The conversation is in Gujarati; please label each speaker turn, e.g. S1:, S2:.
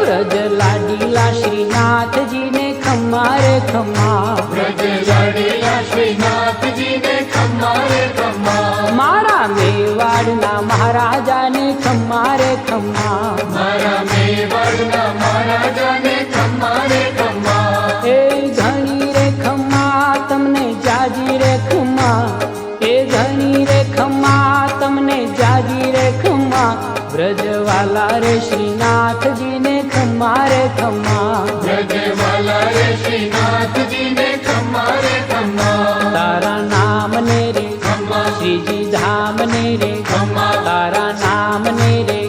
S1: વ્રજ લાડીલા શ્રીનાથજી ને ખમ્મા રે ખમ્મા,
S2: વ્રજ લાડીલા શ્રીનાથજી ને ખમ્મા રે ખમ્મા,
S1: મારા મેવાડના મહારાજા ને ખમ્મા રે ખમ્મા,
S2: મારા મેવાડના મહારાજા ને ખમ્મા રે ખમ્મા,
S1: એ ઘણી રે ખમ્મા તમને જાજી રે ખમ્મા, એ ઘણી રે ખમ્મા તમને જાજી રે ખમ્મા, વ્રજવાલા રે શ્રીનાથજી ને ખમ્મા રે ખમ્મા,
S2: વ્રજવાલા રે શ્રીનાથજી ને ખમ્મા રે ખમ્મા,
S1: તારા નામ ને રે
S2: ખમ્મા,
S1: શ્રીજી ધામ ને રે
S2: ખમ્મા,
S1: તારા નામ ને રે